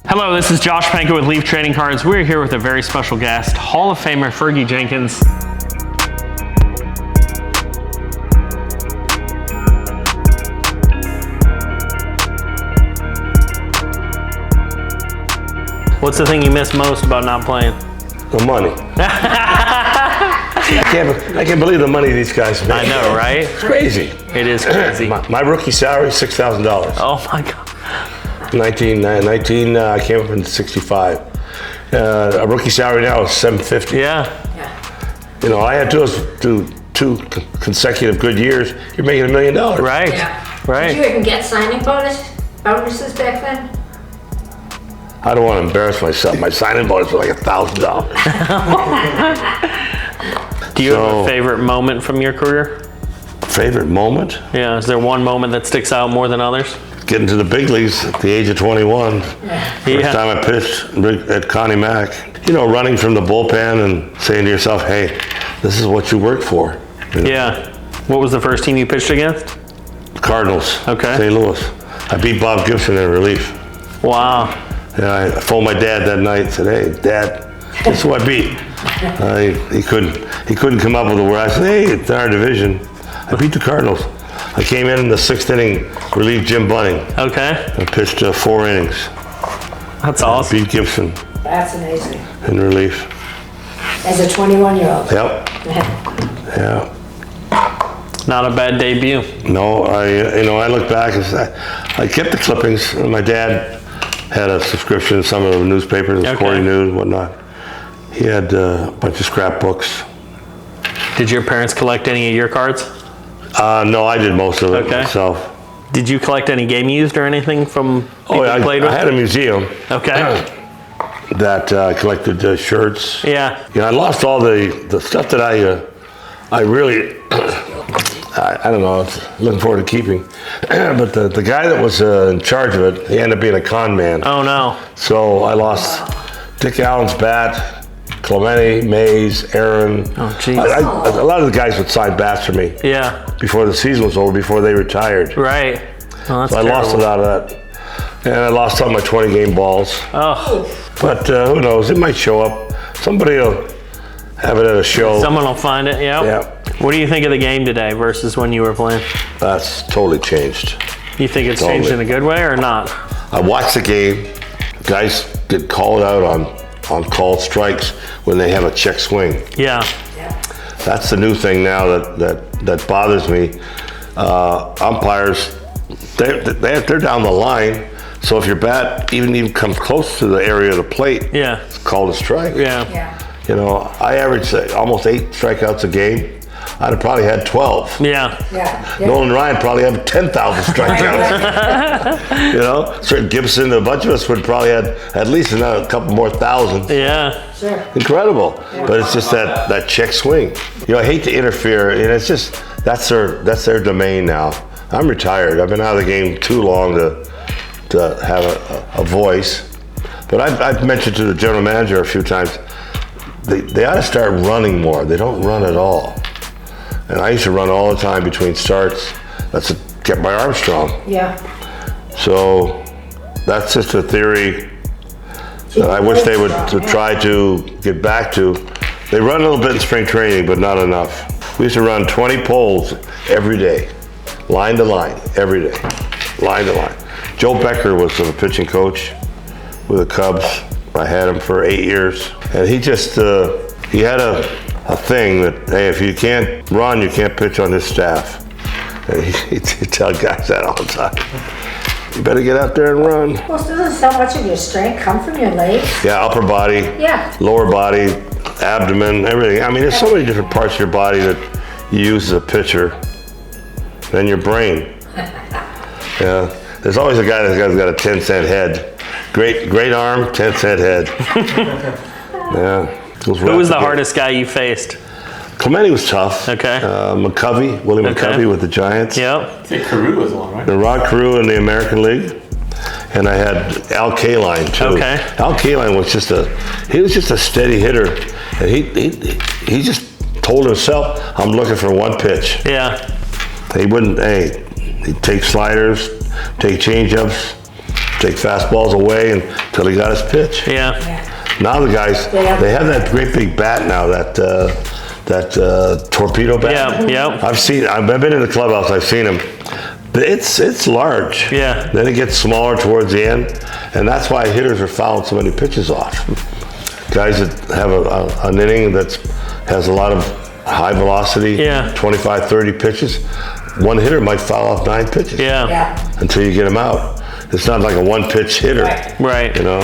Hello, this is Josh Panka with Leaf Trading Cards. We're here with a very special guest, Hall of Famer Fergie Jenkins. What's the thing you miss most about not playing? The money. I can't believe the money these guys make. I know, right? It's crazy. It is crazy. My rookie salary, $6,000. Oh my God. 19, I came up in 65. A rookie salary now is $750. Yeah. You know, I had two consecutive good years. You're making $1 million. Right. Yeah. Right. Did you even get signing bonuses back then? I don't want to embarrass myself. My signing bonus was like $1,000. Do you have a favorite moment from your career? Favorite moment? Yeah. Is there one moment that sticks out more than others? Getting to the big leagues at the age of 21. First time I pitched at Connie Mack. You know, running from the bullpen and saying to yourself, hey, this is what you work for. You know? Yeah. What was the first team you pitched against? Cardinals. Okay. St. Louis. I beat Bob Gibson in relief. Wow. Yeah, I phoned my dad that night and said, hey, Dad, guess who I beat? He couldn't come up with a word. I said, hey, it's our division. I beat the Cardinals. I came in the 6th inning, relieved Jim Bunning. Okay. I pitched 4 innings. That's awesome. Beat Gibson That's amazing. in relief. As a 21-year-old. Yep. Yeah. Not a bad debut. No, I look back and I kept the clippings. My dad had a subscription to some of the newspapers, Sporting News and whatnot. He had a bunch of scrapbooks. Did your parents collect any of your cards? No, I did most of it myself. Did you collect any game used or anything from people you played with? I had a museum. Okay. That collected shirts. Yeah. You know, I lost all the stuff that I really, I don't know, I was looking forward to keeping. But the guy that was in charge of it, he ended up being a con man. Oh no. So I lost Dick Allen's bat, Clemente, Mays, Aaron. Oh, jeez. A lot of the guys would sign bats for me. Yeah. Before the season was over, before they retired. Right. Oh, that's so I lost a lot of that. And I lost some of my 20-game balls. Oh. But who knows? It might show up. Somebody will have it at a show. Someone will find it, yep. Yeah. What do you think of the game today versus when you were playing? That's totally changed. You think it's changed in a good way or not? I watched the game. Guys get called out on called strikes when they have a check swing. Yeah. That's the new thing now that bothers me. Umpires, they're down the line. So if your bat even comes close to the area of the plate, it's called a strike. Yeah. You know, I average almost 8 strikeouts a game. I'd have probably had 12. Yeah. Nolan Ryan probably had 10,000 strikeouts. You know, Sir Gibson, a bunch of us would probably had at least a couple more thousand. Yeah. Sure. Incredible. But it's just that check swing. You know, I hate to interfere, and it's just that's their domain now. I'm retired. I've been out of the game too long to have a voice. But I've mentioned to the general manager a few times, they ought to start running more. They don't run at all. And I used to run all the time between starts. That's kept my arm strong. Yeah. So that's just a theory that I wish they would try to get back to. They run a little bit in spring training, but not enough. We used to run 20 poles every day, line to line, every day, line to line. Joe Becker was the pitching coach with the Cubs. I had him for 8 years. And he just, he had a thing that, hey, if you can't run, you can't pitch on his staff. And he'd tell guys that all the time. You better get out there and run. Well, doesn't so much of your strength come from your legs? Yeah, upper body, lower body, abdomen, everything. I mean, there's so many different parts of your body that you use as a pitcher than your brain. Yeah, there's always a guy that's got a 10-cent head. Great arm, 10-cent head. Yeah. Who was the hardest guy you faced? Clemente was tough. Okay. Willie McCovey with the Giants. Yep. I think Carew was one, right? And Rod Carew in the American League. And I had Al Kaline too. Okay. Al Kaline was just a steady hitter. And he just told himself, I'm looking for one pitch. Yeah. He wouldn't, he'd take sliders, take changeups. take fastballs away until he got his pitch. Yeah. Now the guys, they have that great big bat now, that torpedo bat. Yeah. I've been in the clubhouse, I've seen them. It's large. Yeah. Then it gets smaller towards the end, and that's why hitters are fouling so many pitches off. Guys that have an inning that has a lot of high velocity, 25, 30 pitches, one hitter might foul off 9 pitches. Yeah. Until you get him out. It's not like a one-pitch hitter. Right. You know,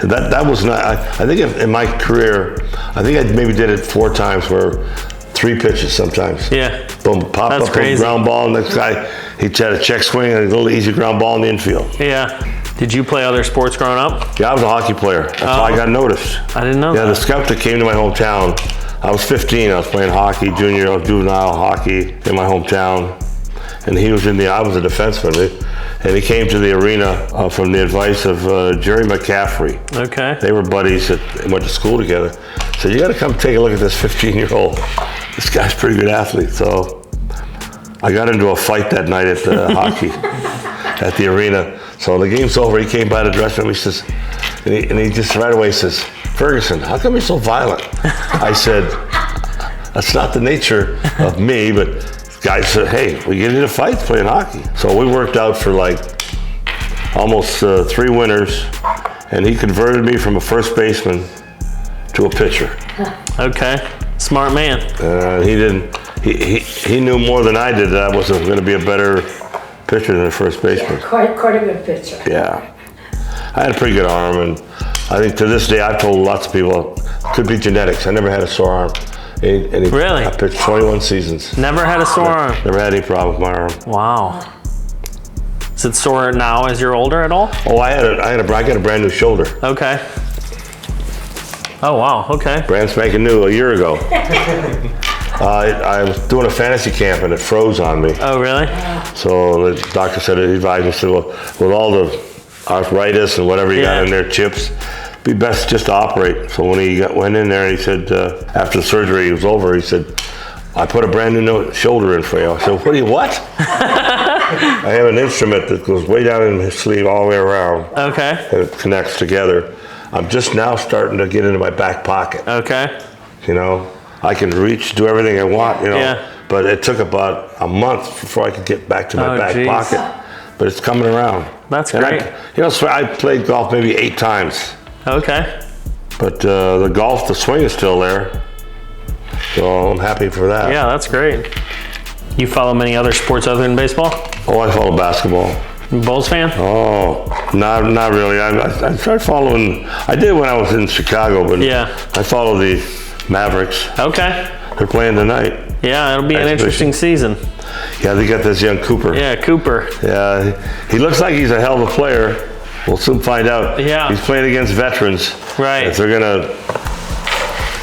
that was not. I think in my career, I think I maybe did it 4 times, where 3 pitches sometimes. Yeah. Boom, pop That's up, crazy. ground ball. Next guy, he had a check swing and a little easy ground ball in the infield. Yeah. Did you play other sports growing up? Yeah, I was a hockey player. That's how I got noticed. I didn't know Yeah, that. the scout that came to my hometown, I was 15. I was playing hockey, juvenile hockey in my hometown. And he was I was a defenseman. And he came to the arena from the advice of Jerry McCaffrey. Okay. They were buddies that went to school together. Said, you got to come take a look at this 15-year-old. This guy's a pretty good athlete. So I got into a fight that night at the hockey at the arena. So the game's over. He came by the dressing room. He says, and he just right away says, Ferguson, how come you're so violent? I said, that's not the nature of me, but guys said, hey, we get into fights playing hockey. So we worked out for like almost 3 winters, and he converted me from a first baseman to a pitcher. Okay. Smart man. He knew more than I did that I wasn't going to be a better pitcher than a first baseman. Quite a good pitcher. Yeah. I had a pretty good arm, and I think to this day I've told lots of people it could be genetics. I never had a sore arm. Really? I pitched 21 seasons. Never had a sore arm. Never had any problem with my arm. Wow. Is it sore now as you're older at all? Oh, I got a brand new shoulder. Okay. Oh, wow. Okay. Brand spanking new a year ago. I was doing a fantasy camp and it froze on me. Oh, really? So the doctor said, he advised me, said, well, with all the arthritis and whatever you got in there, chips, be best just to operate. So when he went in there, he said, after the surgery was over, he said, I put a brand new shoulder in for you. I said, what? I have an instrument that goes way down in my sleeve all the way around. Okay. And it connects together. I'm just now starting to get into my back pocket. Okay. You know, I can reach, do everything I want, you know. Yeah. But it took about a month before I could get back to my back pocket. But it's coming around. That's and great. so I played golf maybe 8 times. Okay. But the swing is still there. So I'm happy for that. Yeah, that's great. You follow many other sports other than baseball? Oh, I follow basketball. Bulls fan? Oh, not really. I started following, I did when I was in Chicago, but I follow the Mavericks. Okay. They're playing tonight. Yeah, it'll be an interesting season. Yeah, they got this young Cooper. Yeah, Cooper. Yeah, he looks like he's a hell of a player. We'll soon find out. Yeah. He's playing against veterans. Right. If they're going to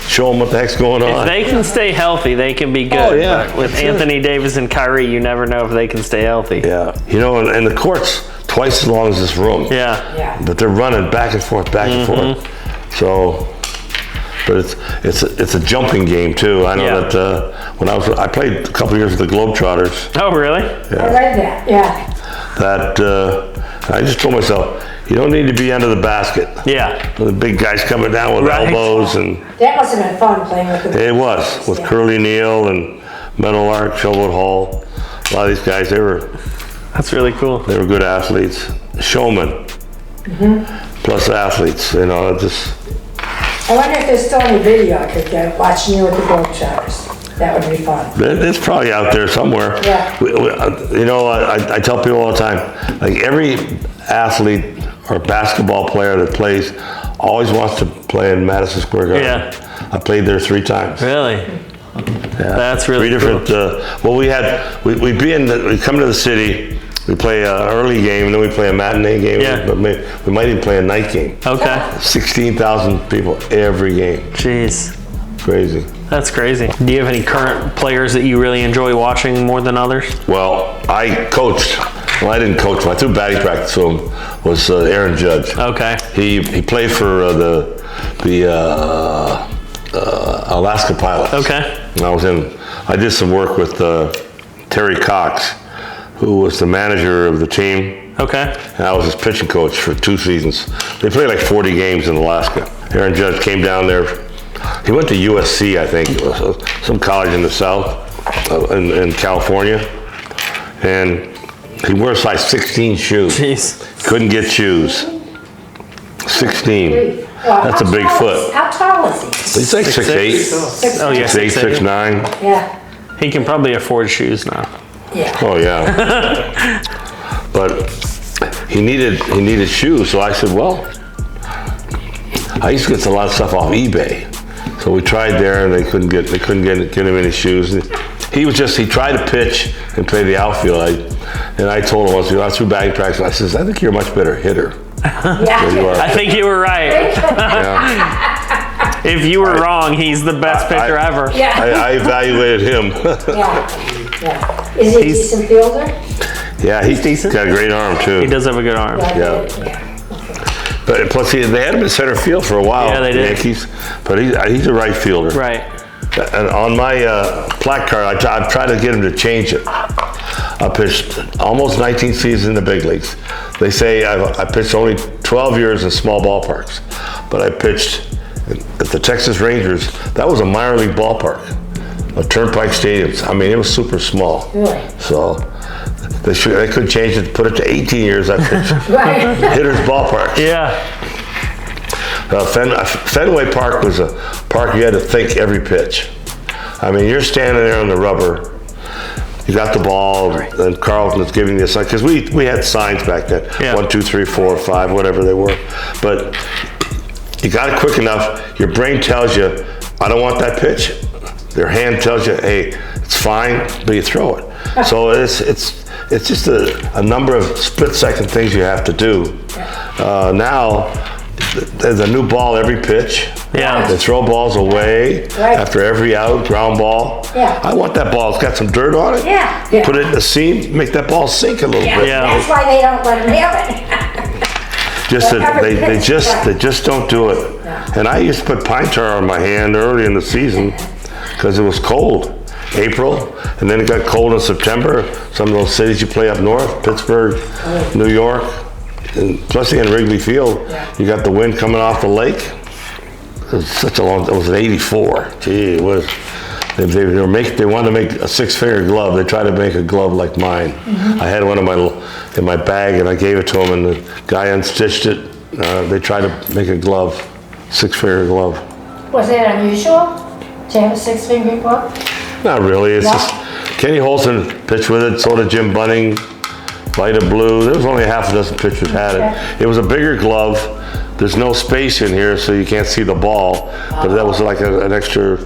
show them what the heck's going on. If they can stay healthy, they can be good. Oh, yeah. But with Anthony Davis and Kyrie, you never know if they can stay healthy. Yeah. You know, and the court's twice as long as this room. Yeah. But they're running back and forth, and forth. So, but it's a jumping game too. I know that when I played a couple years with the Globetrotters. Oh, really? Yeah. I read that, yeah. That I just told myself, you don't need to be under the basket. Yeah. The big guys coming down with elbows and. That must have been fun playing with the. It was with Curly Neal and Mental Arc, Shelwood Hall. A lot of these guys, they were That's really cool. good athletes, showmen, plus athletes. You know, just. I wonder if there's still any video I could get watching you with the Globetrotters. That would be fun. It's probably out there somewhere. Yeah. You know, I tell people all the time, like every athlete or basketball player that plays always wants to play in Madison Square Garden. Yeah. I played there 3 times. Really? Yeah. That's really 3 different. cool. We'd come to the city. We play an early game, and then we play a matinee game. Yeah. But we might even play a night game. Okay. 16,000 people every game. Jeez. Crazy. That's crazy. Do you have any current players that you really enjoy watching more than others? Well, I coached. Well, I didn't coach him. I threw batting practice to him. Was Aaron Judge. Okay. He played for the Alaska Pilots. Okay. And I did some work with Terry Cox, who was the manager of the team. Okay. And I was his pitching coach for 2 seasons. They played like 40 games in Alaska. Aaron Judge came down there. He went to USC, I think, it was some college in the South, in California. And he wore a size 16 shoe. Jeez. Couldn't get shoes. 16. That's a big foot. How tall is he? He's like 6'8". Oh yeah, 6'8", 6'8". 6'9". Yeah, He can probably afford shoes now. yeah. Oh yeah. But he needed shoes, so I said, well, I used to get a lot of stuff off eBay. So we tried there, and they couldn't get him any shoes. He tried to pitch and play the outfield. And I told him once, I threw batting practice, I says, I think you're a much better hitter Yeah. than you are. I think you were right. Yeah. If you were wrong, he's the best pitcher ever. Yeah. I evaluated him. Yeah. Is he a decent fielder? Yeah, he's decent. got a great arm too. He does have a good arm. Yeah. But plus, they had him in center field for a while. Yeah, they the did. Yankees. But he's a right fielder. Right. And on my plaque card, I tried to get him to change it. I pitched almost 19 seasons in the big leagues. They say I pitched only 12 years in small ballparks, but I pitched at the Texas Rangers. That was a minor league ballpark, a Turnpike Stadium. I mean, it was super small. Really? So they could change it, put it to 18 years. I pitched Right. hitters ballpark. Yeah. Fenway Park was a park you had to think every pitch. I mean, you're standing there on the rubber. You got the ball, and Carlton was giving you a sign, because we had signs back then. Yeah. 1, 2, 3, 4, 5, whatever they were. But you got it quick enough. Your brain tells you, I don't want that pitch. Your hand tells you, hey, it's fine, but you throw it. So it's just a number of split-second things you have to do. Now, there's a new ball every pitch. Yeah. They throw balls away Right. after every out, ground ball. Yeah. I want that ball. It's got some dirt on it. Yeah. Put it in the seam, make that ball sink a little Yeah. bit. Yeah. That's why they don't let him have it. Just that Every they pitch, just right. they just don't do it. And I used to put pine tar on my hand early in the season because it was cold. April, and then it got cold in September. Some of those cities you play up north, Pittsburgh, New York, and plus in Wrigley Field, you got the wind coming off the lake. It was such a long. It was an '84. Gee, it was. They wanted to make a 6-finger glove. They tried to make a glove like mine. I had one in my bag, and I gave it to him, and the guy unstitched it. They tried to make a glove, 6-finger glove. Was that unusual to have a 6-finger glove? Not really. It's No? just Kenny Holson pitched with it. So did Jim Bunning, Vita Blue. There was only half a dozen pitchers had it. It was a bigger glove. There's no space in here, so you can't see the ball. But that was like an extra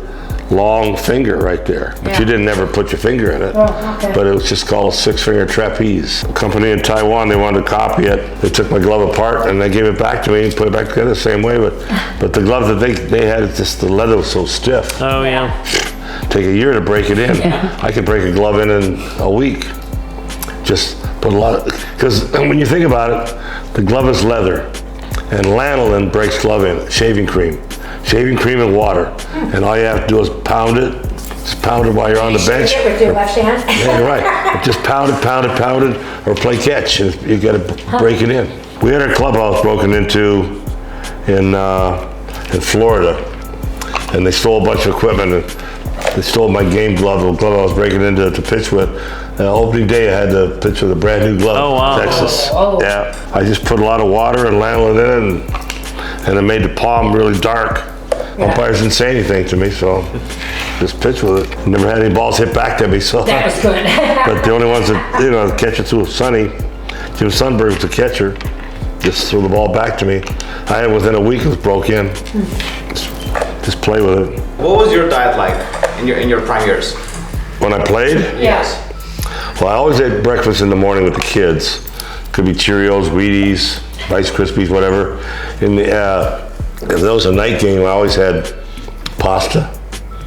long finger right there. But you didn't ever put your finger in it. Oh, okay. But it was just called a 6-finger trapeze. A company in Taiwan, they wanted to copy it. They took my glove apart and they gave it back to me and put it back together the same way. But the glove that they had, it's just the leather was so stiff. Oh yeah. Take a year to break it in. I could break a glove in a week. Just put a lot because when you think about it, the glove is leather, and lanolin breaks glove in. Shaving cream and water, and all you have to do is pound it. Just pound it while you're on the bench. Shoot it with your left hand? Yeah, you're right. Just pound it, or play catch, and you got to break it in. We had our clubhouse broken into in Florida, and they stole a bunch of equipment. And they stole my game glove, the glove I was breaking into to pitch with. Opening day, I had to pitch with a brand new glove. Oh, wow. Texas. Oh. Yeah, I just put a lot of water and lanolin in it, and it made the palm really dark. Umpires didn't say anything to me, so just pitch with it. Never had any balls hit back to me, so. That was good. But the only ones that, catch it through Sonny, Jim Sundberg was the catcher, just threw the ball back to me. I had it within a week, it was broke in. Just play with it. What was your diet like in your prime years? When I played, Yes. well, I always ate breakfast in the morning with the kids. Could be Cheerios, Wheaties, Rice Krispies, whatever. If there was a night game, I always had pasta.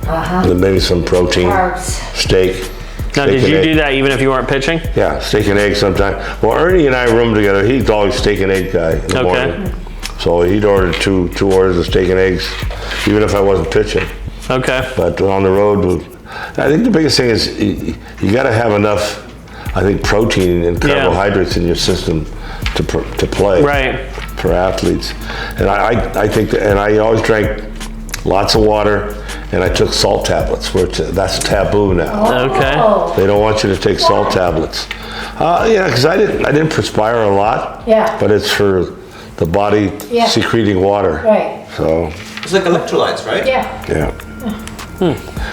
And then maybe some protein, Carbs. steak. Now, did you do that even if you weren't pitching? Yeah, steak and egg sometime. Well, Ernie and I roomed together. He's always steak and egg guy in the Okay. morning. So he'd order two orders of steak and eggs, even if I wasn't pitching. Okay. But on the road, I think the biggest thing is you got to have enough I think, protein and carbohydrates in your system to play. Right. For athletes. And I think that, and I always drank lots of water, and I took salt tablets, which that's taboo now. Okay. They don't want you to take salt tablets. Yeah, because I didn't perspire a lot. Yeah. But it's for the body secreting water. Right. So. It's like electrolytes, right? Yeah. Yeah.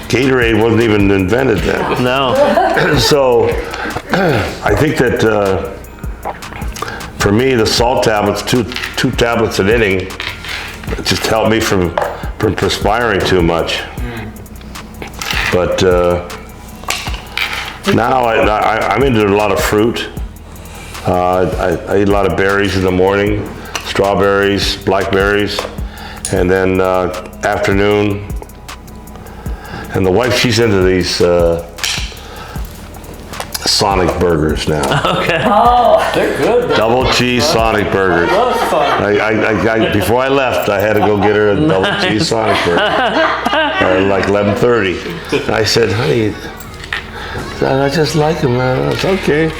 Gatorade wasn't even invented then. No. So I think that for me, the salt tablets, two tablets an inning, just helped me from perspiring too much. But now I'm into a lot of fruit. I eat a lot of berries in the morning, strawberries, blackberries, and then afternoon. And the wife, she's into these Sonic burgers now. Okay. They're good. Double cheese Sonic burgers. Before I left, I had to go get her a double cheese Sonic burger. Like 11:30. And I said, honey, I just like them. It's okay.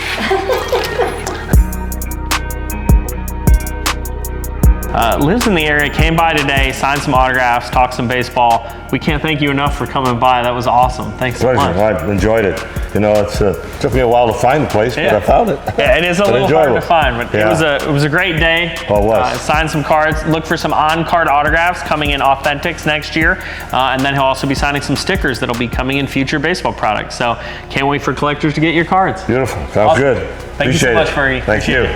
Lives in the area, came by today, signed some autographs, talked some baseball. We can't thank you enough for coming by. That was awesome. Thanks so much. I enjoyed it. You know, it took me a while to find the place, but I found it. Yeah, it is a little hard to find, but it was a great day. Oh, it was. Signed some cards. Look for some on-card autographs coming in Authentics next year, and then he'll also be signing some stickers that'll be coming in future baseball products. So can't wait for collectors to get your cards. Beautiful. Sounds good. Thank you so much, Fergie. Thank you.